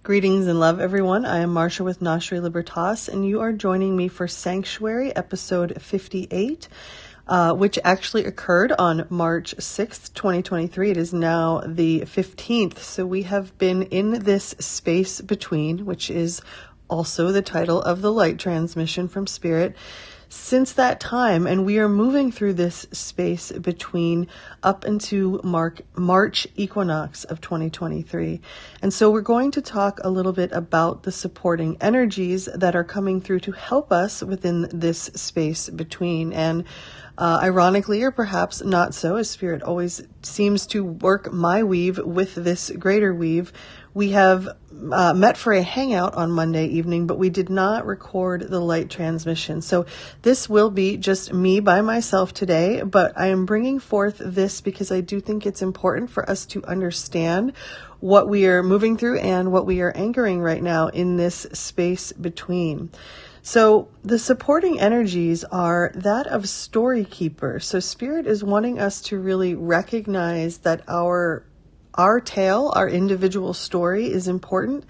Greetings and love, everyone. I am Marsha with Gnoshery Libertas, and you are joining me for Sanctuary, episode 58, which actually occurred on March 6th, 2023. It is now the 15th, so we have been in this space between, which is also the title of the light transmission from Spirit, since that time, and we are moving through this space between up into March equinox of 2023. And so we're going to talk a little bit about the supporting energies that are coming through to help us within this space between. And ironically, or perhaps not so, as Spirit always seems to work my weave with this greater weave, we have met for a hangout on Monday evening, but we did not record the light transmission. So this will be just me by myself today, but I am bringing forth this because I do think it's important for us to understand what we are moving through and what we are anchoring right now in this space between. So the supporting energies are that of Storykeeper. So Spirit is wanting us to really recognize that our tale, our individual story is important,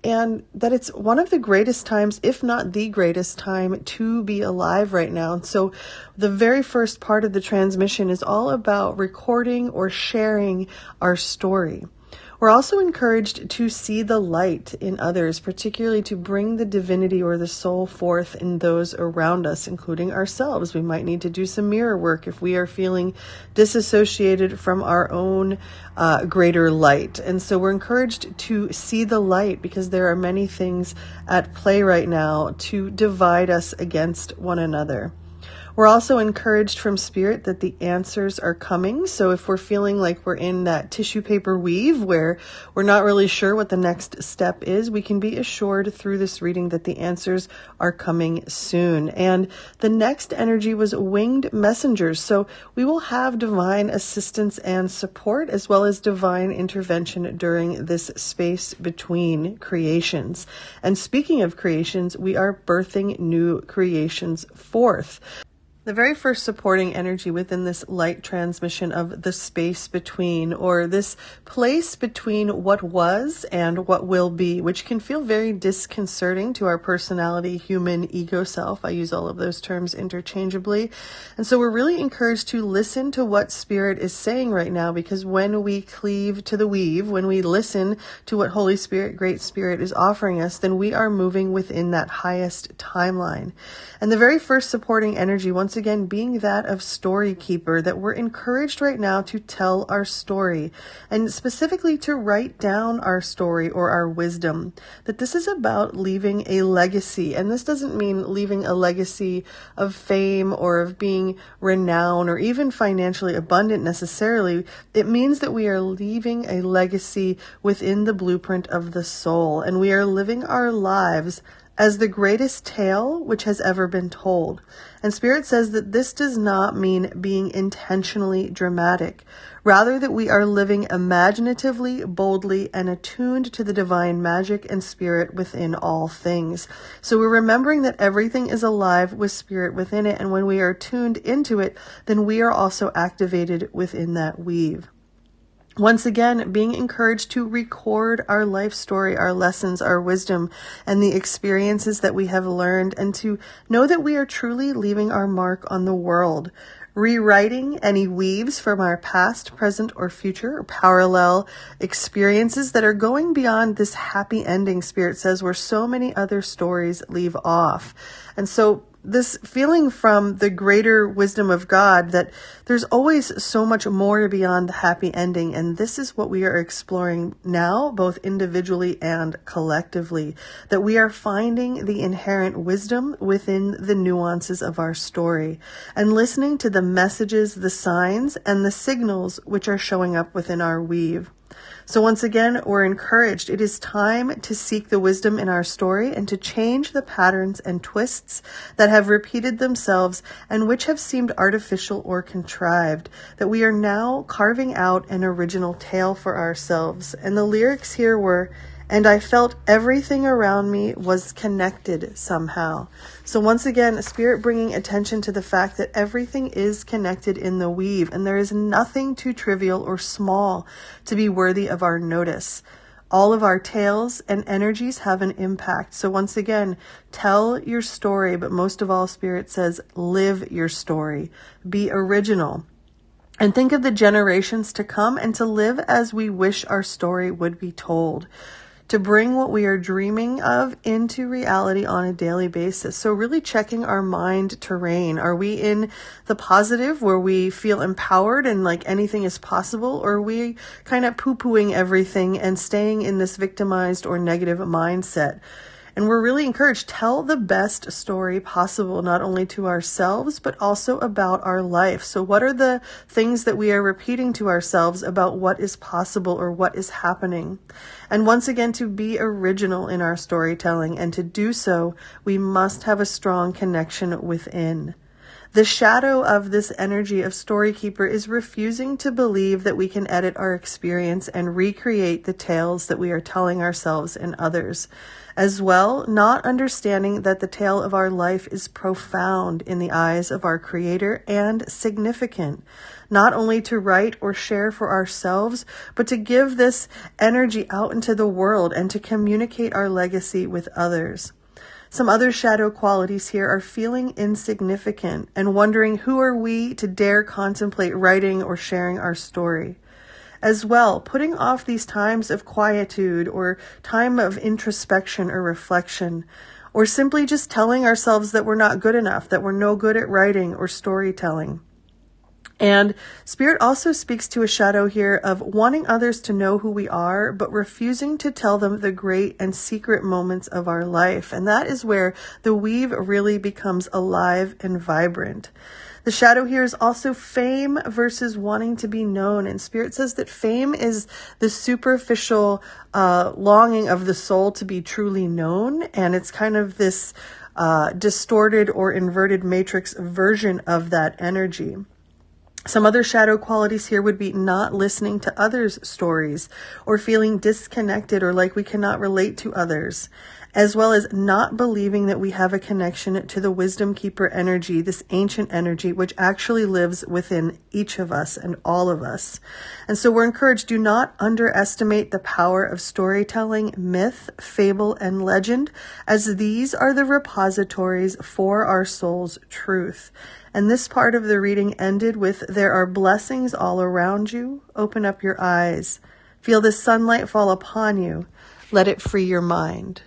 and that it's one of the greatest times, if not the greatest time, to be alive right now. And so the very first part of the transmission is all about recording or sharing our story. We're also encouraged to see the light in others, particularly to bring the divinity or the soul forth in those around us, including ourselves. We might need to do some mirror work if we are feeling disassociated from our own greater light. And so we're encouraged to see the light because there are many things at play right now to divide us against one another. We're also encouraged from Spirit that the answers are coming. So if we're feeling like we're in that tissue paper weave where we're not really sure what the next step is, we can be assured through this reading that the answers are coming soon. And the next energy was winged messengers. So we will have divine assistance and support as well as divine intervention during this space between creations. And speaking of creations, we are birthing new creations forth. The very first supporting energy within this light transmission of the space between, or this place between what was and what will be, which can feel very disconcerting to our personality, human, ego self. I use all of those terms interchangeably. And so we're really encouraged to listen to what Spirit is saying right now, because when we cleave to the weave, when we listen to what Holy Spirit, Great Spirit is offering us, then we are moving within that highest timeline. And the very first supporting energy, once again, being that of Storykeeper, that we're encouraged right now to tell our story, and specifically to write down our story or our wisdom, that this is about leaving a legacy. And this doesn't mean leaving a legacy of fame or of being renowned or even financially abundant necessarily. It means that we are leaving a legacy within the blueprint of the soul, and we are living our lives as the greatest tale which has ever been told. And Spirit says that this does not mean being intentionally dramatic, rather that we are living imaginatively, boldly, and attuned to the divine magic and spirit within all things. So we're remembering that everything is alive with Spirit within it, and when we are tuned into it, then we are also activated within that weave. Once again, being encouraged to record our life story, our lessons, our wisdom, and the experiences that we have learned, and to know that we are truly leaving our mark on the world, rewriting any weaves from our past, present, or future, or parallel experiences that are going beyond this happy ending, Spirit says, where so many other stories leave off. And so this feeling from the greater wisdom of God that there's always so much more beyond the happy ending. And this is what we are exploring now, both individually and collectively, that we are finding the inherent wisdom within the nuances of our story and listening to the messages, the signs, and the signals which are showing up within our weave. So once again, we're encouraged. It is time to seek the wisdom in our story and to change the patterns and twists that have repeated themselves and which have seemed artificial or contrived, that we are now carving out an original tale for ourselves. And the lyrics here were, "And I felt everything around me was connected somehow." So once again, Spirit bringing attention to the fact that everything is connected in the weave, and there is nothing too trivial or small to be worthy of our notice. All of our tales and energies have an impact. So once again, tell your story, but most of all, Spirit says, live your story. Be original. And think of the generations to come and to live as we wish our story would be told. To bring what we are dreaming of into reality on a daily basis. So really checking our mind terrain. Are we in the positive where we feel empowered and like anything is possible? Or are we kind of poo-pooing everything and staying in this victimized or negative mindset? And we're really encouraged, tell the best story possible, not only to ourselves, but also about our life. So what are the things that we are repeating to ourselves about what is possible or what is happening? And once again, to be original in our storytelling, and to do so, we must have a strong connection within. The shadow of this energy of Storykeeper is refusing to believe that we can edit our experience and recreate the tales that we are telling ourselves and others. As well, not understanding that the tale of our life is profound in the eyes of our Creator and significant, not only to write or share for ourselves, but to give this energy out into the world and to communicate our legacy with others. Some other shadow qualities here are feeling insignificant and wondering, who are we to dare contemplate writing or sharing our story? As well, putting off these times of quietude or time of introspection or reflection, or simply just telling ourselves that we're not good enough, that we're no good at writing or storytelling. And Spirit also speaks to a shadow here of wanting others to know who we are, but refusing to tell them the great and secret moments of our life. And that is where the weave really becomes alive and vibrant. The shadow here is also fame versus wanting to be known. And Spirit says that fame is the superficial longing of the soul to be truly known. And it's kind of this distorted or inverted matrix version of that energy. Some other shadow qualities here would be not listening to others' stories, or feeling disconnected or like we cannot relate to others, as well as not believing that we have a connection to the wisdom keeper energy, this ancient energy, which actually lives within each of us and all of us. And so we're encouraged, do not underestimate the power of storytelling, myth, fable, and legend, as these are the repositories for our soul's truth. And this part of the reading ended with, there are blessings all around you. Open up your eyes. Feel the sunlight fall upon you. Let it free your mind.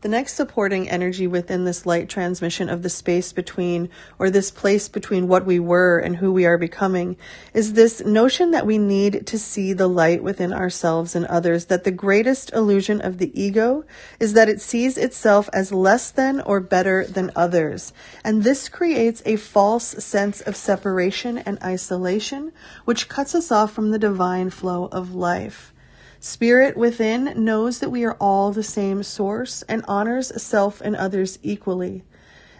The next supporting energy within this light transmission of the space between, or this place between what we were and who we are becoming, is this notion that we need to see the light within ourselves and others, that the greatest illusion of the ego is that it sees itself as less than or better than others. And this creates a false sense of separation and isolation, which cuts us off from the divine flow of life. Spirit within knows that we are all the same source and honors self and others equally.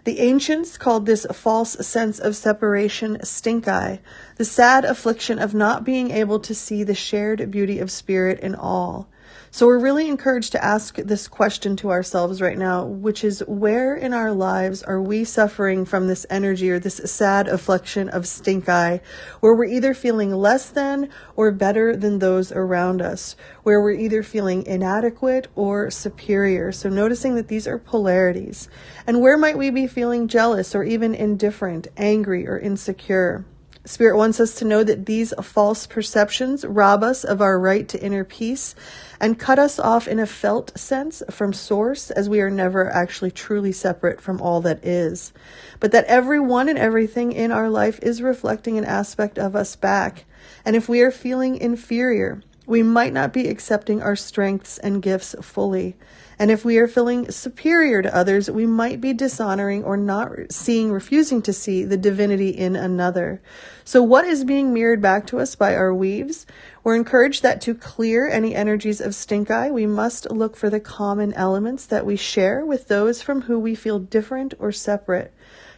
The ancients called this false sense of separation stink eye, the sad affliction of not being able to see the shared beauty of spirit in all. So we're really encouraged to ask this question to ourselves right now, which is, where in our lives are we suffering from this energy or this sad affliction of stink eye, where we're either feeling less than or better than those around us, where we're either feeling inadequate or superior. So noticing that these are polarities. And where might we be feeling jealous or even indifferent, angry or insecure? Spirit wants us to know that these false perceptions rob us of our right to inner peace and cut us off in a felt sense from source, as we are never actually truly separate from all that is. But that everyone and everything in our life is reflecting an aspect of us back. And if we are feeling inferior, we might not be accepting our strengths and gifts fully. And if we are feeling superior to others, we might be dishonoring or not seeing, refusing to see the divinity in another. So what is being mirrored back to us by our weaves? We're encouraged that to clear any energies of stink eye, we must look for the common elements that we share with those from who we feel different or separate,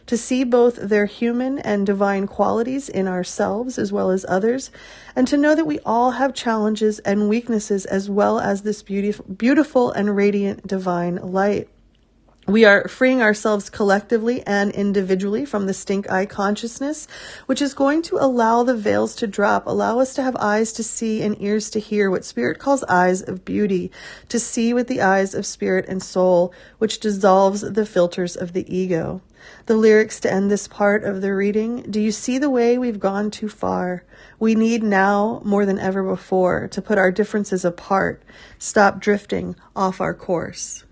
to see both their human and divine qualities in ourselves as well as others, and to know that we all have challenges and weaknesses as well as this beautiful and radiant divine light. We are freeing ourselves collectively and individually from the stink eye consciousness, which is going to allow the veils to drop, allow us to have eyes to see and ears to hear, what Spirit calls eyes of beauty, to see with the eyes of spirit and soul, which dissolves the filters of the ego. The lyrics to end this part of the reading: do you see the way we've gone too far? We need now, more than ever before, to put our differences apart, stop drifting off our course.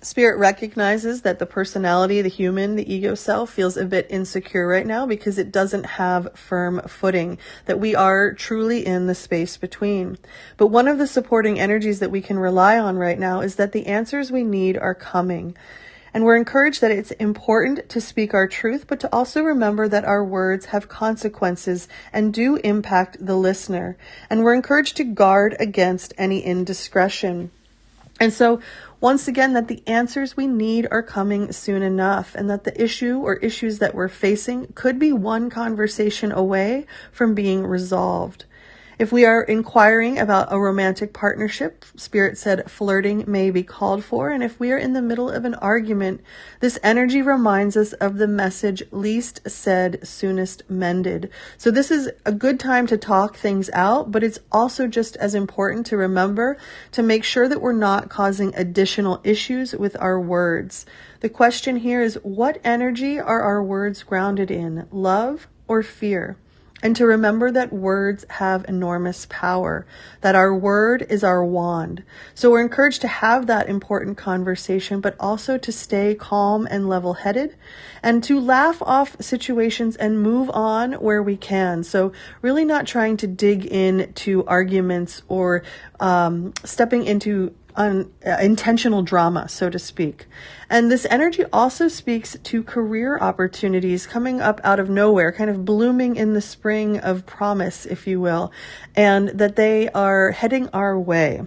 Spirit recognizes that the personality, the human, the ego self feels a bit insecure right now because it doesn't have firm footing, that we are truly in the space between. But one of the supporting energies that we can rely on right now is that the answers we need are coming. And we're encouraged that it's important to speak our truth, but to also remember that our words have consequences and do impact the listener. And we're encouraged to guard against any indiscretion. And so, once again, that the answers we need are coming soon enough, and that the issue or issues that we're facing could be one conversation away from being resolved. If we are inquiring about a romantic partnership, Spirit said flirting may be called for. And if we are in the middle of an argument, this energy reminds us of the message, least said, soonest mended. So this is a good time to talk things out, but it's also just as important to remember to make sure that we're not causing additional issues with our words. The question here is, what energy are our words grounded in, love or fear? And to remember that words have enormous power, that our word is our wand. So we're encouraged to have that important conversation, but also to stay calm and level-headed and to laugh off situations and move on where we can. So really not trying to dig into arguments or stepping into intentional drama, so to speak. And this energy also speaks to career opportunities coming up out of nowhere, kind of blooming in the spring of promise, if you will, and that they are heading our way.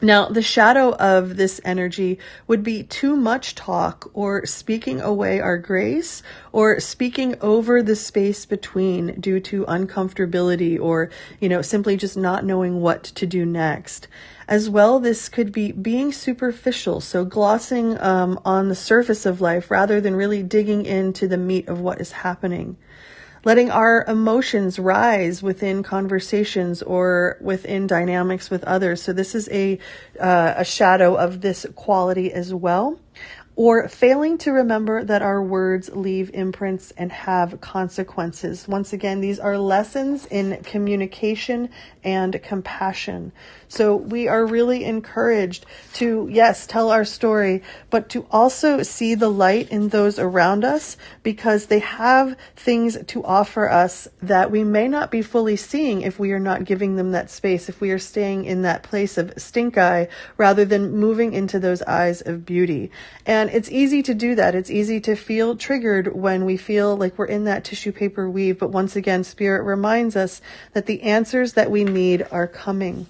Now, the shadow of this energy would be too much talk or speaking away our grace or speaking over the space between due to uncomfortability or, simply just not knowing what to do next. As well, this could be being superficial, so glossing on the surface of life rather than really digging into the meat of what is happening. Letting our emotions rise within conversations or within dynamics with others. So this is a shadow of this quality as well. Or failing to remember that our words leave imprints and have consequences. Once again, these are lessons in communication and compassion. So we are really encouraged to, yes, tell our story, but to also see the light in those around us because they have things to offer us that we may not be fully seeing if we are not giving them that space, if we are staying in that place of stink eye rather than moving into those eyes of beauty. And it's easy to do that. It's easy to feel triggered when we feel like we're in that tissue paper weave. But once again, Spirit reminds us that the answers that we need are coming.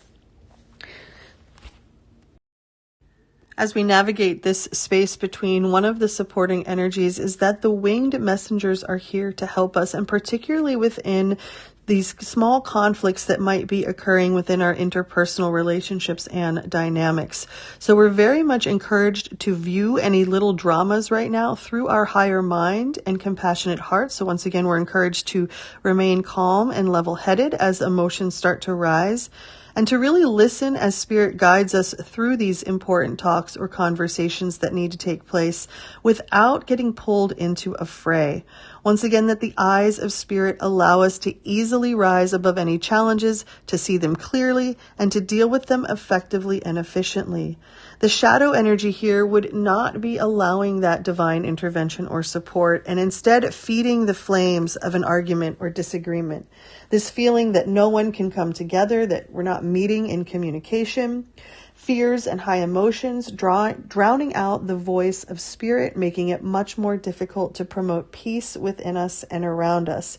As we navigate this space between, one of the supporting energies is that the winged messengers are here to help us, and particularly within these small conflicts that might be occurring within our interpersonal relationships and dynamics. So we're very much encouraged to view any little dramas right now through our higher mind and compassionate heart. So once again, we're encouraged to remain calm and level-headed as emotions start to rise, and to really listen as Spirit guides us through these important talks or conversations that need to take place without getting pulled into a fray. Once again, that the eyes of Spirit allow us to easily rise above any challenges, to see them clearly, and to deal with them effectively and efficiently. The shadow energy here would not be allowing that divine intervention or support, and instead feeding the flames of an argument or disagreement. This feeling that no one can come together, that we're not meeting in communication, fears and high emotions, drowning out the voice of Spirit, making it much more difficult to promote peace within us and around us.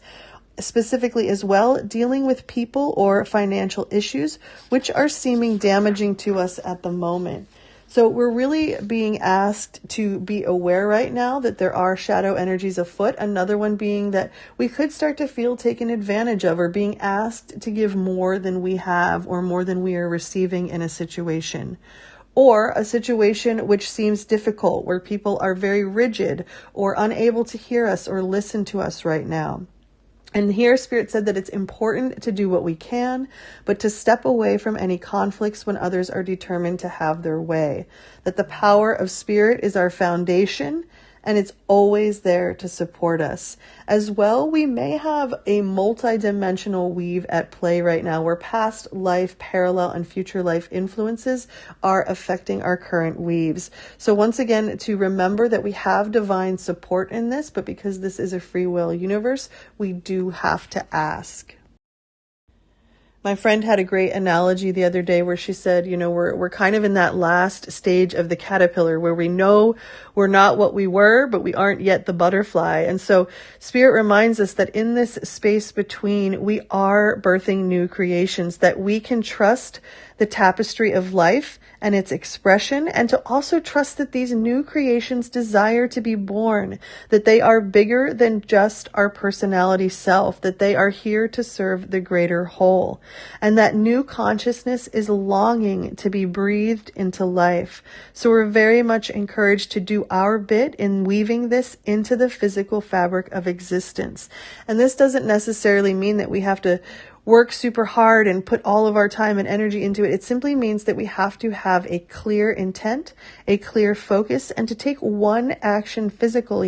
Specifically as well, dealing with people or financial issues, which are seeming damaging to us at the moment. So we're really being asked to be aware right now that there are shadow energies afoot. Another one being that we could start to feel taken advantage of, or being asked to give more than we have or more than we are receiving in a situation. or a situation which seems difficult, where people are very rigid or unable to hear us or listen to us right now. And here Spirit said that it's important to do what we can, but to step away from any conflicts when others are determined to have their way. That the power of Spirit is our foundation, and it's always there to support us. As well, we may have a multi-dimensional weave at play right now, where past life, parallel, and future life influences are affecting our current weaves. So once again, to remember that we have divine support in this, but because this is a free will universe, we do have to ask. My friend had a great analogy the other day where she said, we're kind of in that last stage of the caterpillar where we know we're not what we were, but we aren't yet the butterfly. And so Spirit reminds us that in this space between, we are birthing new creations, that we can trust the tapestry of life and its expression, and to also trust that these new creations desire to be born, that they are bigger than just our personality self, that they are here to serve the greater whole, and that new consciousness is longing to be breathed into life. So we're very much encouraged to do our bit in weaving this into the physical fabric of existence. And this doesn't necessarily mean that we have to work super hard and put all of our time and energy into it. It simply means that we have to have a clear intent, a clear focus, and to take one action physical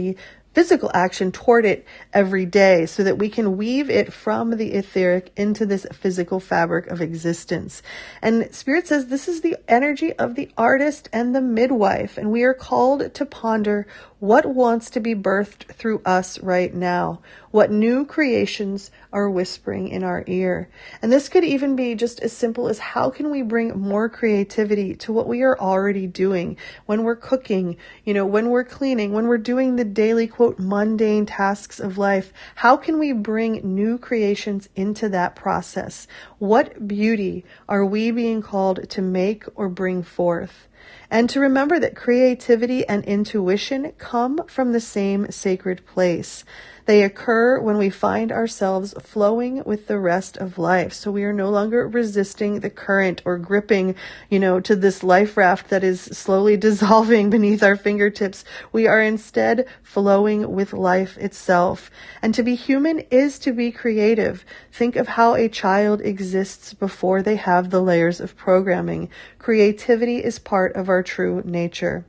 action toward it every day, so that we can weave it from the etheric into this physical fabric of existence. And Spirit says this is the energy of the artist and the midwife, and we are called to ponder what wants to be birthed through us right now. What new creations are whispering in our ear? And this could even be just as simple as, how can we bring more creativity to what we are already doing when we're cooking, when we're cleaning, when we're doing the daily, quote, mundane tasks of life? How can we bring new creations into that process? What beauty are we being called to make or bring forth? And to remember that creativity and intuition come from the same sacred place. They occur when we find ourselves flowing with the rest of life. So we are no longer resisting the current or gripping, to this life raft that is slowly dissolving beneath our fingertips. We are instead flowing with life itself. And to be human is to be creative. Think of how a child exists before they have the layers of programming. Creativity is part of our true nature.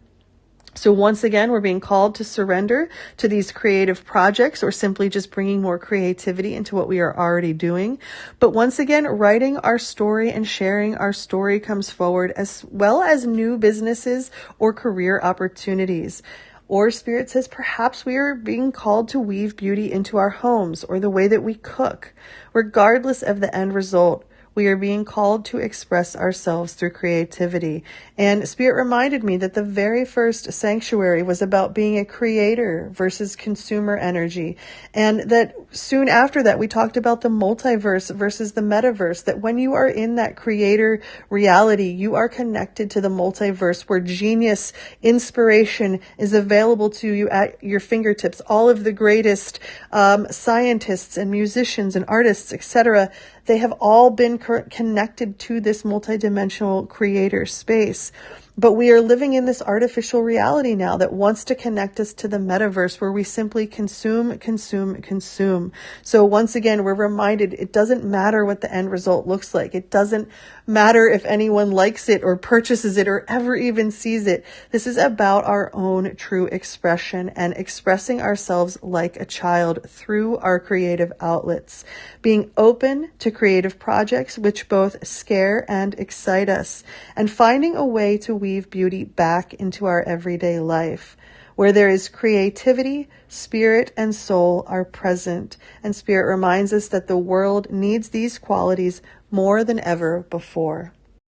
So once again, we're being called to surrender to these creative projects, or simply just bringing more creativity into what we are already doing. But once again, writing our story and sharing our story comes forward, as well as new businesses or career opportunities. Or Spirit says perhaps we are being called to weave beauty into our homes or the way that we cook. Regardless of the end result, we are being called to express ourselves through creativity. And Spirit reminded me that the very first sanctuary was about being a creator versus consumer energy. And that soon after that, we talked about the multiverse versus the metaverse, that when you are in that creator reality, you are connected to the multiverse, where genius, inspiration is available to you at your fingertips. All of the greatest scientists and musicians and artists, etc., they have all been connected to this multidimensional creator space. But we are living in this artificial reality now that wants to connect us to the metaverse, where we simply consume. So once again, we're reminded it doesn't matter what the end result looks like. It doesn't matter if anyone likes it or purchases it or ever even sees it. This is about our own true expression and expressing ourselves like a child through our creative outlets, being open to creative projects which both scare and excite us, and finding a way to weave beauty back into our everyday life. Where there is creativity, spirit and soul are present, and Spirit reminds us that the world needs these qualities more than ever before.